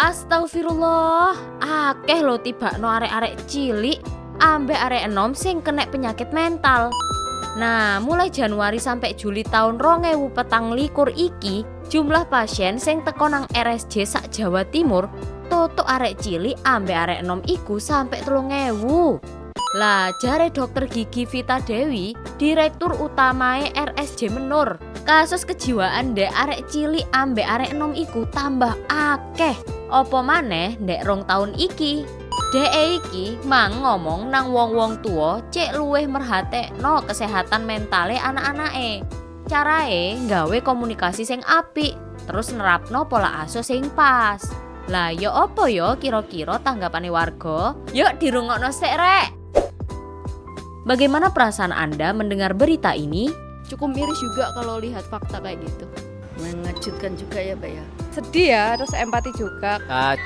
Astagfirullah, akeh lho tibakno arek-arek cilik ambek arek enom sing kena penyakit mental. Nah, mulai Januari sampai Juli tahun 2024 iki, jumlah pasien sing teko nang RSJ sak Jawa Timur totok arek cilik ambek arek enom iku sampai 3.000. Lah, jare dokter gigi Vita Dewi, direktur utamae RSJ Menur, kasus kejiwaan ndek arek cilik ambek arek enom iku tambah akeh. Opo maneh ndek 2 tahun iki. Dek iki mang ngomong nang wong-wong tua cek luweh merhatekno kesehatan mentale anak-anake. Carae nggawe komunikasi sing apik, terus nerapno pola asuh sing pas. Lah yo opo yo kira-kira tanggapane warga? Yuk dirungokno sik rek. Bagaimana perasaan Anda mendengar berita ini? Cukup miris juga kalau lihat fakta kayak gitu. Mengejutkan juga ya Pak ya. Sedih ya, terus empati juga.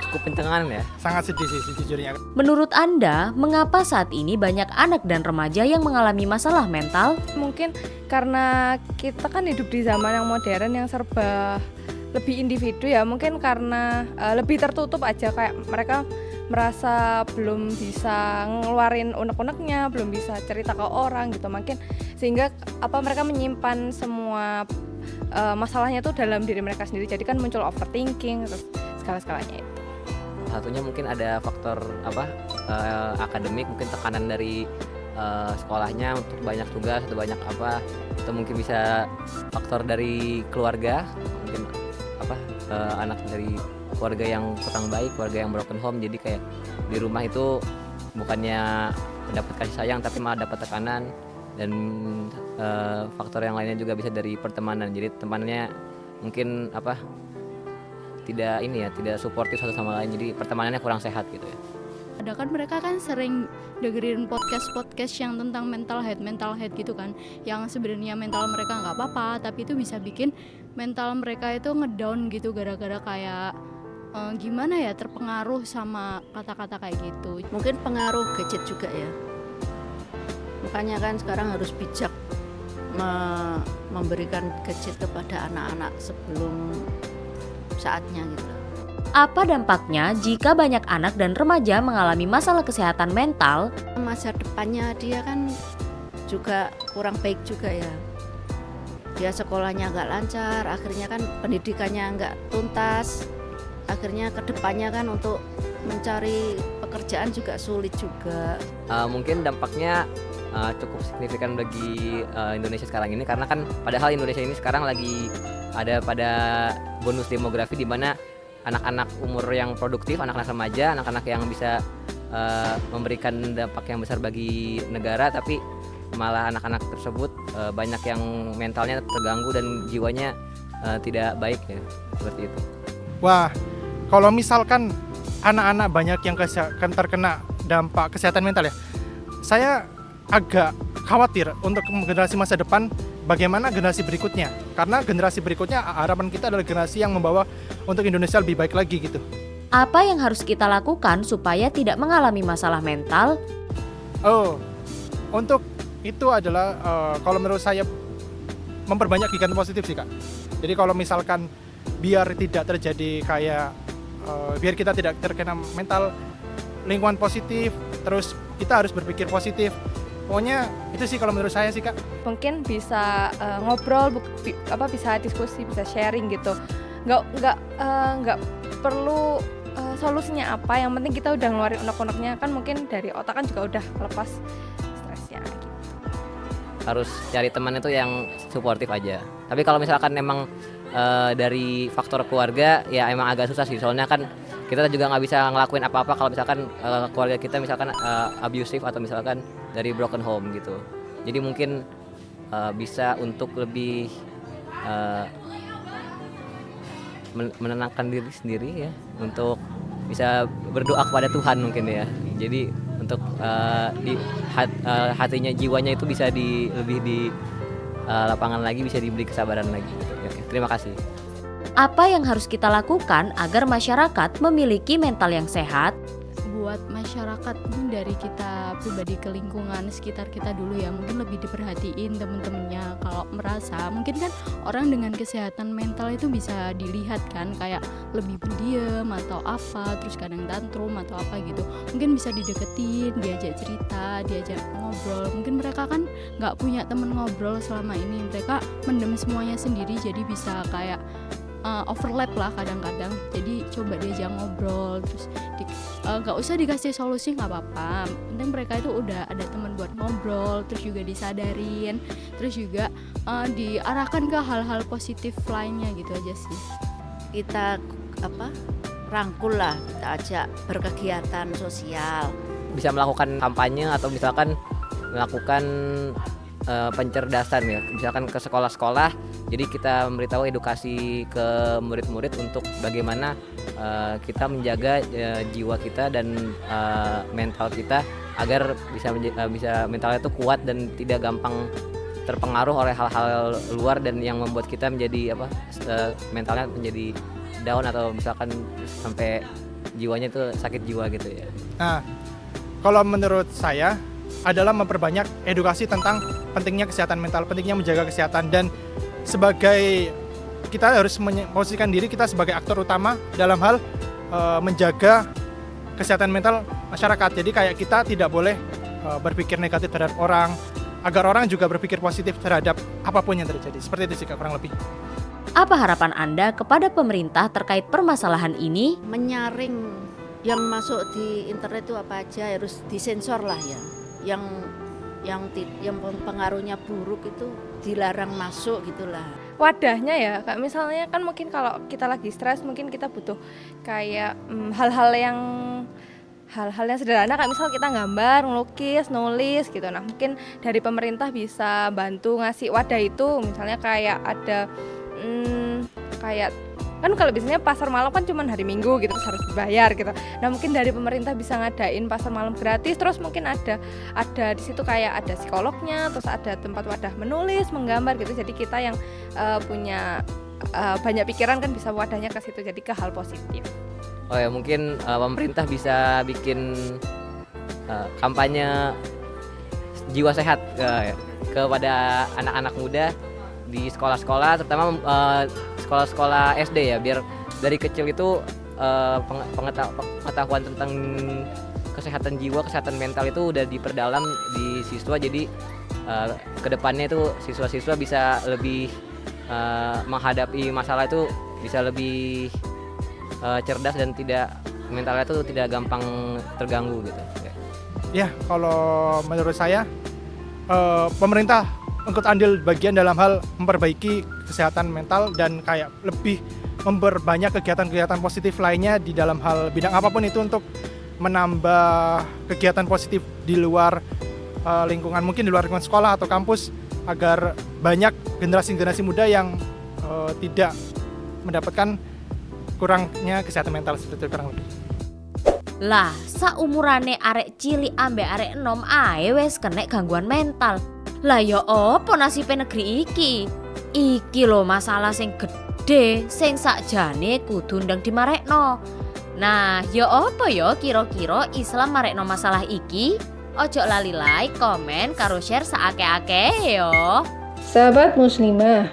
Cukup pentengan ya. Sangat sedih sih sejujurnya. Menurut Anda, mengapa saat ini banyak anak dan remaja yang mengalami masalah mental? Mungkin karena kita kan hidup di zaman yang modern yang serba lebih individu ya. Mungkin karena lebih tertutup aja, kayak mereka merasa belum bisa ngeluarin unek-uneknya, belum bisa cerita ke orang gitu. Mungkin sehingga mereka menyimpan semua masalahnya itu dalam diri mereka sendiri. Jadi kan muncul overthinking terus segala-segalanya itu. Satunya mungkin ada faktor akademik, mungkin tekanan dari sekolahnya untuk banyak tugas atau banyak atau mungkin bisa faktor dari keluarga, mungkin anak dari keluarga yang kurang baik, keluarga yang broken home, jadi kayak di rumah itu bukannya mendapat kasih sayang tapi malah dapat tekanan. Dan faktor yang lainnya juga bisa dari pertemanan, jadi temannya mungkin tidak suportif satu sama lain, jadi pertemanannya kurang sehat gitu ya. Ada kan mereka kan sering dengerin podcast yang tentang mental health gitu kan, yang sebenarnya mental mereka nggak apa-apa tapi itu bisa bikin mental mereka itu ngedown gitu gara-gara kayak gimana ya, terpengaruh sama kata-kata kayak gitu. Mungkin pengaruh gadget juga ya. Makanya kan sekarang harus bijak memberikan gadget kepada anak-anak sebelum saatnya gitu. Apa dampaknya jika banyak anak dan remaja mengalami masalah kesehatan mental? Masa depannya dia kan juga kurang baik juga ya. Dia sekolahnya nggak lancar, akhirnya kan pendidikannya nggak tuntas, akhirnya kedepannya kan untuk mencari pekerjaan juga sulit juga. Mungkin dampaknya cukup signifikan bagi Indonesia sekarang ini, karena kan padahal Indonesia ini sekarang lagi ada pada bonus demografi di mana anak-anak umur yang produktif, anak-anak remaja, anak-anak yang bisa memberikan dampak yang besar bagi negara, tapi malah anak-anak tersebut banyak yang mentalnya terganggu dan jiwanya tidak baik ya, seperti itu. Wah, kalau misalkan anak-anak banyak yang terkena dampak kesehatan mental ya, saya agak khawatir untuk generasi masa depan, bagaimana generasi berikutnya. Karena generasi berikutnya harapan kita adalah generasi yang membawa untuk Indonesia lebih baik lagi gitu. Apa yang harus kita lakukan supaya tidak mengalami masalah mental? Untuk itu adalah kalau menurut saya memperbanyak kegiatan positif sih Kak. Jadi kalau misalkan biar tidak terjadi biar kita tidak terkena mental, lingkungan positif, terus kita harus berpikir positif. Pokoknya itu sih kalau menurut saya sih Kak. Mungkin bisa ngobrol, bisa diskusi, bisa sharing gitu. Nggak perlu solusinya apa, yang penting kita udah ngeluarin unek-uneknya, kan mungkin dari otak kan juga udah lepas stresnya gitu. Harus cari teman itu yang suportif aja. Tapi kalau misalkan memang dari faktor keluarga ya emang agak susah sih, soalnya kan kita juga nggak bisa ngelakuin apa-apa kalau misalkan keluarga kita misalkan abusive atau misalkan dari broken home gitu. Jadi mungkin bisa untuk lebih menenangkan diri sendiri ya, untuk bisa berdoa kepada Tuhan mungkin ya. Jadi untuk hatinya, jiwanya itu bisa lebih di lapangan lagi, bisa diberi kesabaran lagi. Oke, terima kasih. Apa yang harus kita lakukan agar masyarakat memiliki mental yang sehat? buat masyarakat dari kita pribadi ke lingkungan sekitar kita dulu ya, mungkin lebih diperhatiin temen-temennya. Kalau merasa mungkin kan orang dengan kesehatan mental itu bisa dilihat kan, kayak lebih pendiam atau apa, terus kadang tantrum atau apa gitu, mungkin bisa dideketin, diajak cerita, diajak ngobrol. Mungkin mereka kan nggak punya temen ngobrol selama ini, mereka mendem semuanya sendiri, jadi bisa kayak overlap lah kadang-kadang. Jadi coba diajak ngobrol, terus nggak usah dikasih solusi, nggak apa-apa, penting mereka itu udah ada teman buat ngobrol, terus juga disadarin, terus juga diarahkan ke hal-hal positif lainnya gitu aja sih. Kita rangkul lah, kita ajak berkegiatan sosial. Bisa melakukan kampanye atau misalkan melakukan pencerdasan ya, misalkan ke sekolah-sekolah, jadi kita memberitahu edukasi ke murid-murid untuk bagaimana kita menjaga jiwa kita dan mental kita agar bisa mentalnya itu kuat dan tidak gampang terpengaruh oleh hal-hal luar dan yang membuat kita menjadi mentalnya menjadi down atau misalkan sampai jiwanya itu sakit jiwa gitu ya. Nah, kalau menurut saya adalah memperbanyak edukasi tentang pentingnya kesehatan mental, pentingnya menjaga kesehatan, dan sebagai kita harus memposisikan diri kita sebagai aktor utama dalam hal menjaga kesehatan mental masyarakat. Jadi kayak kita tidak boleh berpikir negatif terhadap orang, agar orang juga berpikir positif terhadap apapun yang terjadi. Seperti itu sih kurang lebih. Apa harapan Anda kepada pemerintah terkait permasalahan ini? Menyaring yang masuk di internet itu apa aja harus disensor lah ya. Yang pengaruhnya buruk itu dilarang masuk gitulah. Wadahnya ya, kayak misalnya kan mungkin kalau kita lagi stres mungkin kita butuh kayak hal-hal yang sederhana, kayak misal kita gambar, ngelukis, nulis gitu. Nah mungkin dari pemerintah bisa bantu ngasih wadah itu, misalnya kayak ada kayak kan kalau biasanya pasar malam kan cuma hari Minggu gitu, terus harus dibayar gitu. Nah mungkin dari pemerintah bisa ngadain pasar malam gratis, terus mungkin ada di situ kayak ada psikolognya, terus ada tempat wadah menulis, menggambar gitu. Jadi kita yang punya banyak pikiran kan bisa wadahnya ke situ, jadi ke hal positif. Oh ya, mungkin pemerintah bisa bikin kampanye jiwa sehat kepada anak-anak muda di sekolah-sekolah, terutama sekolah-sekolah SD ya, biar dari kecil itu pengetahuan tentang kesehatan jiwa, kesehatan mental itu udah diperdalam di siswa. Jadi kedepannya itu siswa-siswa bisa lebih menghadapi masalah itu bisa lebih cerdas dan mentalnya itu tidak gampang terganggu gitu. Ya, kalau menurut saya pemerintah ikut andil bagian dalam hal memperbaiki kesehatan mental dan kayak lebih memperbanyak kegiatan-kegiatan positif lainnya di dalam hal bidang apapun itu untuk menambah kegiatan positif di luar lingkungan, mungkin di luar lingkungan sekolah atau kampus, agar banyak generasi-generasi muda yang tidak mendapatkan kurangnya kesehatan mental seperti itu kurang lebih. Lah, saumurane arek cilik ambek arek enom ae wis kena gangguan mental. Lah ya apa nasibe negeri iki? Iki lho masalah sing gede, sing sakjane kudu ndang dimarekno. Nah, ya apa ya kira-kira Islam marekno masalah iki? Ojo lali like, komen, karo share saake-ake yo. Sahabat muslimah,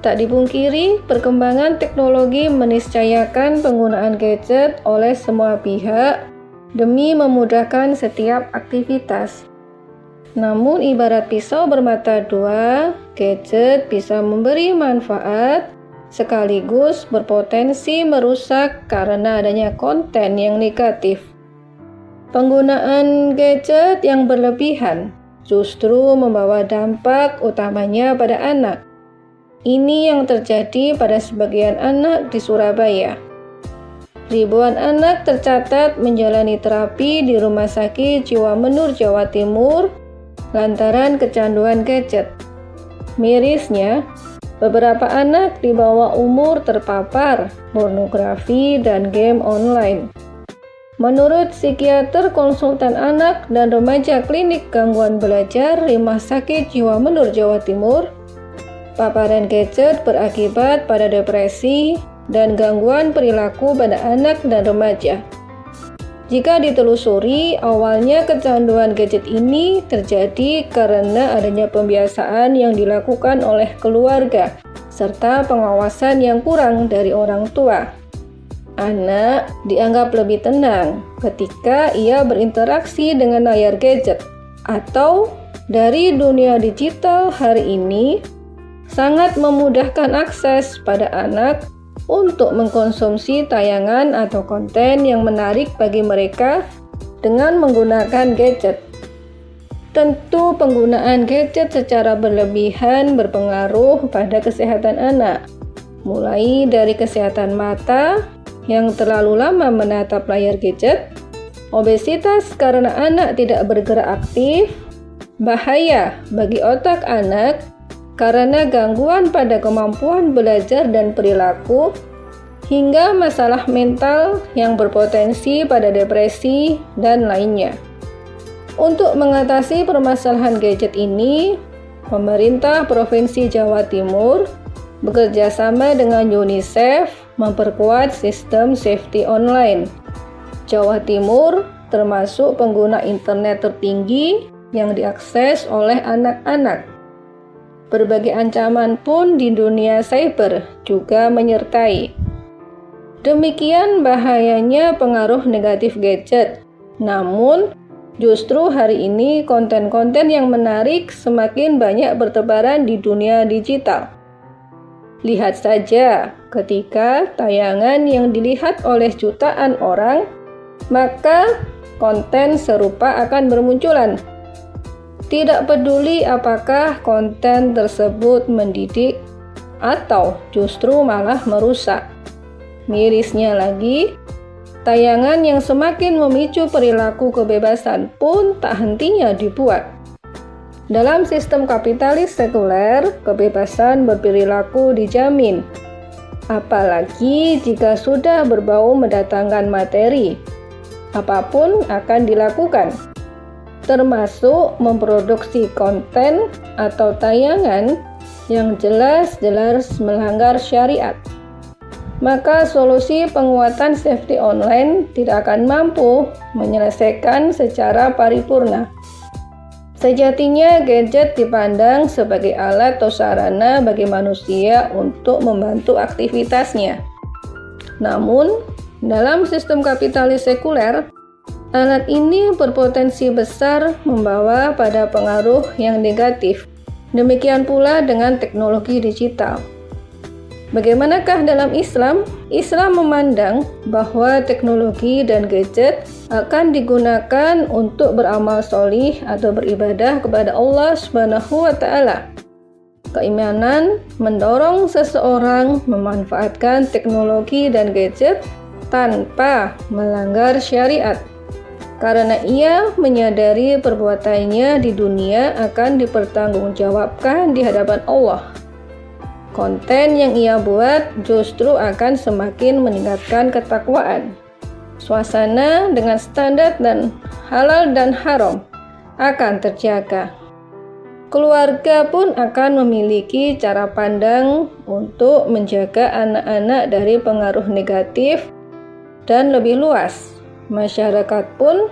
tak dipungkiri perkembangan teknologi meniscayakan penggunaan gadget oleh semua pihak demi memudahkan setiap aktivitas. Namun ibarat pisau bermata dua, gadget bisa memberi manfaat sekaligus berpotensi merusak karena adanya konten yang negatif. Penggunaan gadget yang berlebihan justru membawa dampak utamanya pada anak. Ini yang terjadi pada sebagian anak di Surabaya. Ribuan anak tercatat menjalani terapi di Rumah Sakit Jiwa Menur, Jawa Timur lantaran kecanduan gadget. Mirisnya, beberapa anak di bawah umur terpapar pornografi dan game online. Menurut psikiater konsultan anak dan remaja klinik gangguan belajar Rumah Sakit Jiwa Menur, Jawa Timur, paparan gadget berakibat pada depresi dan gangguan perilaku pada anak dan remaja. Jika ditelusuri, awalnya kecanduan gadget ini terjadi karena adanya pembiasaan yang dilakukan oleh keluarga, serta pengawasan yang kurang dari orang tua. Anak dianggap lebih tenang ketika ia berinteraksi dengan layar gadget, atau dari dunia digital hari ini sangat memudahkan akses pada anak untuk mengkonsumsi tayangan atau konten yang menarik bagi mereka dengan menggunakan gadget. Tentu penggunaan gadget secara berlebihan berpengaruh pada kesehatan anak, mulai dari kesehatan mata yang terlalu lama menatap layar gadget, obesitas karena anak tidak bergerak aktif, bahaya bagi otak anak karena gangguan pada kemampuan belajar dan perilaku, hingga masalah mental yang berpotensi pada depresi dan lainnya. Untuk mengatasi permasalahan gadget ini, pemerintah Provinsi Jawa Timur bekerja sama dengan UNICEF memperkuat sistem safety online. Jawa Timur termasuk pengguna internet tertinggi yang diakses oleh anak-anak. Berbagai ancaman pun di dunia cyber juga menyertai. Demikian bahayanya pengaruh negatif gadget. Namun, justru hari ini konten-konten yang menarik semakin banyak bertebaran di dunia digital. Lihat saja, ketika tayangan yang dilihat oleh jutaan orang, maka konten serupa akan bermunculan. Tidak peduli apakah konten tersebut mendidik atau justru malah merusak. Mirisnya lagi, tayangan yang semakin memicu perilaku kebebasan pun tak hentinya dibuat. Dalam sistem kapitalis sekuler, kebebasan berperilaku dijamin. Apalagi jika sudah berbau mendatangkan materi, apapun akan dilakukan, termasuk memproduksi konten atau tayangan yang jelas-jelas melanggar syariat. Maka solusi penguatan safety online tidak akan mampu menyelesaikan secara paripurna. Sejatinya gadget dipandang sebagai alat atau sarana bagi manusia untuk membantu aktivitasnya. Namun, dalam sistem kapitalis sekuler, alat ini berpotensi besar membawa pada pengaruh yang negatif. Demikian pula dengan teknologi digital. Bagaimanakah dalam Islam? Islam memandang bahwa teknologi dan gadget akan digunakan untuk beramal sholih atau beribadah kepada Allah Subhanahu wa Ta'ala. Keimanan mendorong seseorang memanfaatkan teknologi dan gadget tanpa melanggar syariat, karena ia menyadari perbuatannya di dunia akan dipertanggungjawabkan di hadapan Allah. Konten yang ia buat justru akan semakin meningkatkan ketakwaan. Suasana dengan standar dan halal dan haram akan terjaga. Keluarga pun akan memiliki cara pandang untuk menjaga anak-anak dari pengaruh negatif dan lebih luas. Masyarakat pun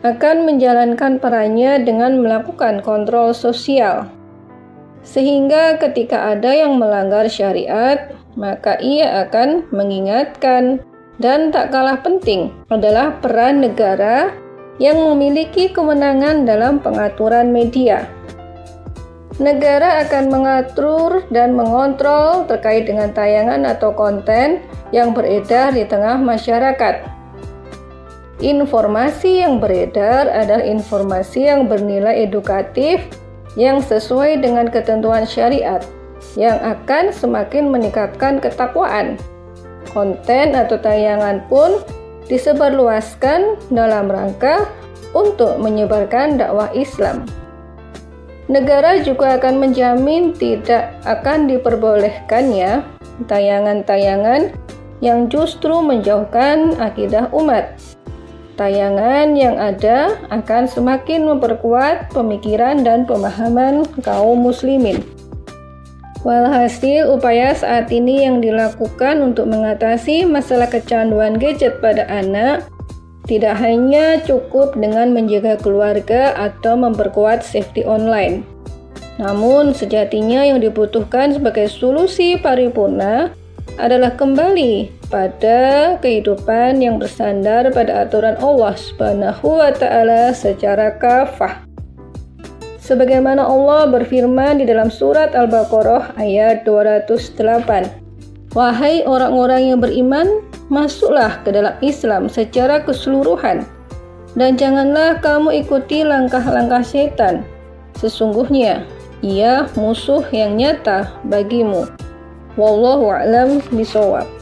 akan menjalankan perannya dengan melakukan kontrol sosial, sehingga ketika ada yang melanggar syariat, maka ia akan mengingatkan. Dan tak kalah penting adalah peran negara yang memiliki kewenangan dalam pengaturan media. Negara akan mengatur dan mengontrol terkait dengan tayangan atau konten yang beredar di tengah masyarakat. Informasi yang beredar adalah informasi yang bernilai edukatif yang sesuai dengan ketentuan syariat, yang akan semakin meningkatkan ketakwaan. Konten atau tayangan pun disebarluaskan dalam rangka untuk menyebarkan dakwah Islam. Negara juga akan menjamin tidak akan diperbolehkannya tayangan-tayangan yang justru menjauhkan akidah umat. Tayangan yang ada akan semakin memperkuat pemikiran dan pemahaman kaum muslimin. Walhasil, upaya saat ini yang dilakukan untuk mengatasi masalah kecanduan gadget pada anak Tidak hanya cukup dengan menjaga keluarga atau memperkuat safety online. Namun sejatinya yang dibutuhkan sebagai solusi paripurna adalah kembali pada kehidupan yang bersandar pada aturan Allah Subhanahu wa taala secara kafah. Sebagaimana Allah berfirman di dalam surat Al-Baqarah ayat 208. Wahai orang-orang yang beriman, masuklah ke dalam Islam secara keseluruhan dan janganlah kamu ikuti langkah-langkah setan. Sesungguhnya ia musuh yang nyata bagimu. Wallahu a'lam bishawab.